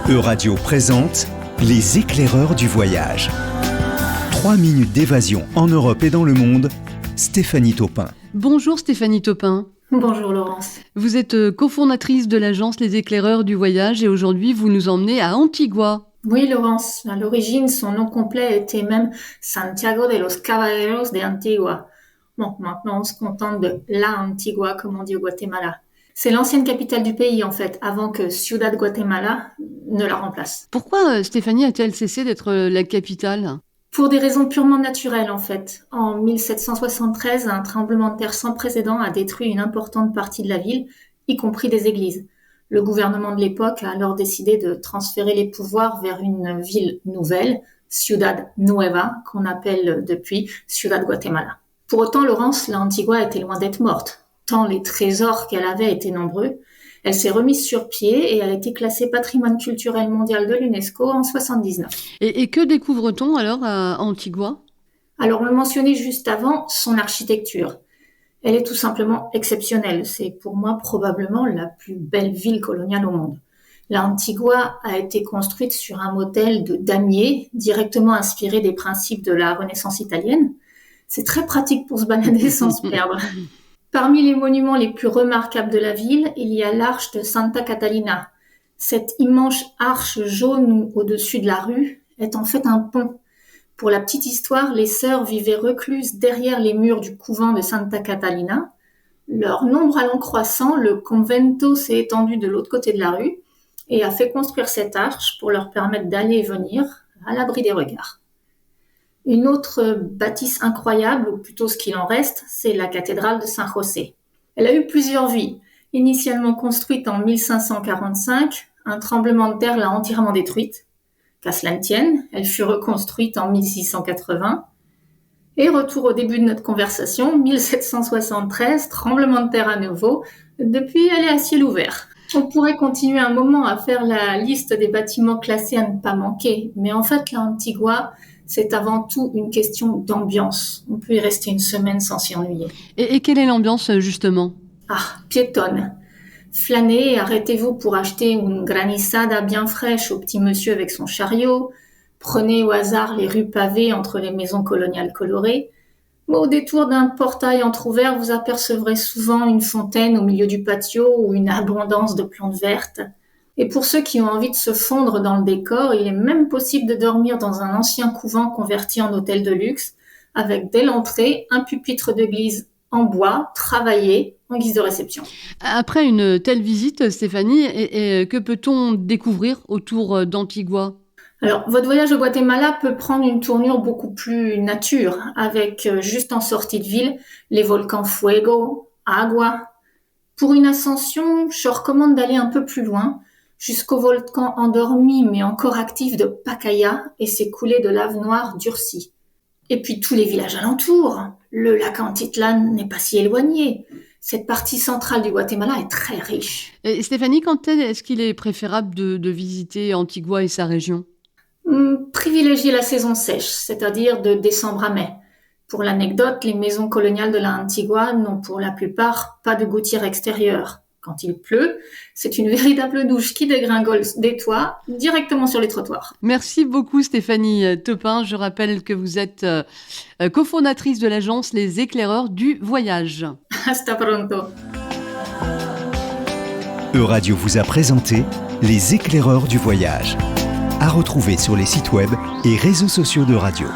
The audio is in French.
Euradio présente Les éclaireurs du voyage. 3 minutes d'évasion en Europe et dans le monde. Stéphanie Taupin. Bonjour Stéphanie Taupin. Bonjour Laurence. Vous êtes cofondatrice de l'agence Les éclaireurs du voyage et aujourd'hui vous nous emmenez à Antigua. Oui Laurence, à l'origine son nom complet était même Santiago de los Caballeros de Antigua. Bon, maintenant on se contente de La Antigua comme on dit au Guatemala. C'est l'ancienne capitale du pays en fait, avant que Ciudad Guatemala ne la remplace. Pourquoi Stéphanie a-t-elle cessé d'être la capitale ? Pour des raisons purement naturelles en fait. En 1773, un tremblement de terre sans précédent a détruit une importante partie de la ville, y compris des églises. Le gouvernement de l'époque a alors décidé de transférer les pouvoirs vers une ville nouvelle, Ciudad Nueva, qu'on appelle depuis Ciudad Guatemala. Pour autant, Laurence, la Antigua était loin d'être morte. Tant les trésors qu'elle avait étaient nombreux, elle s'est remise sur pied et a été classée patrimoine culturel mondial de l'UNESCO en 1979. Et que découvre-t-on alors à Antigua ? Alors, on le mentionnait juste avant, son architecture. Elle est tout simplement exceptionnelle. C'est pour moi probablement la plus belle ville coloniale au monde. La Antigua a été construite sur un modèle de damier, directement inspiré des principes de la Renaissance italienne. C'est très pratique pour se balader sans se perdre. Parmi les monuments les plus remarquables de la ville, il y a l'arche de Santa Catalina. Cette immense arche jaune au-dessus de la rue est en fait un pont. Pour la petite histoire, les sœurs vivaient recluses derrière les murs du couvent de Santa Catalina. Leur nombre allant croissant, le convento s'est étendu de l'autre côté de la rue et a fait construire cette arche pour leur permettre d'aller et venir à l'abri des regards. Une autre bâtisse incroyable, ou plutôt ce qu'il en reste, c'est la cathédrale de San José. Elle a eu plusieurs vies. Initialement construite en 1545, un tremblement de terre l'a entièrement détruite. Qu'à cela ne tienne, elle fut reconstruite en 1680. Et retour au début de notre conversation, 1773, tremblement de terre à nouveau. Depuis, elle est à ciel ouvert. On pourrait continuer un moment à faire la liste des bâtiments classés à ne pas manquer, mais en fait, la Antigua, c'est avant tout une question d'ambiance. On peut y rester une semaine sans s'y ennuyer. Et quelle est l'ambiance justement ? Piétonne. Flânez et arrêtez-vous pour acheter une granizada bien fraîche au petit monsieur avec son chariot. Prenez au hasard les rues pavées entre les maisons coloniales colorées. Au détour d'un portail entrouvert, vous apercevrez souvent une fontaine au milieu du patio ou une abondance de plantes vertes. Et pour ceux qui ont envie de se fondre dans le décor, il est même possible de dormir dans un ancien couvent converti en hôtel de luxe, avec dès l'entrée un pupitre d'église en bois, travaillé en guise de réception. Après une telle visite, Stéphanie, que peut-on découvrir autour d'Antigua ? Alors, votre voyage au Guatemala peut prendre une tournure beaucoup plus nature, avec juste en sortie de ville, les volcans Fuego, Agua. Pour une ascension, je recommande d'aller un peu plus loin, jusqu'au volcan endormi mais encore actif de Pacaya et ses coulées de lave noire durcies. Et puis tous les villages alentours. Le lac Antitlan n'est pas si éloigné. Cette partie centrale du Guatemala est très riche. Et Stéphanie, quand est-ce qu'il est préférable de visiter Antigua et sa région ? Privilégiez la saison sèche, c'est-à-dire de décembre à mai. Pour l'anecdote, les maisons coloniales de la Antigua n'ont pour la plupart pas de gouttière extérieure. Quand il pleut, c'est une véritable douche qui dégringole des toits directement sur les trottoirs. Merci beaucoup Stéphanie Taupin. Je rappelle que vous êtes cofondatrice de l'agence Les éclaireurs du voyage. Hasta pronto. Euradio vous a présenté Les éclaireurs du voyage. À retrouver sur les sites web et réseaux sociaux d'Euradio.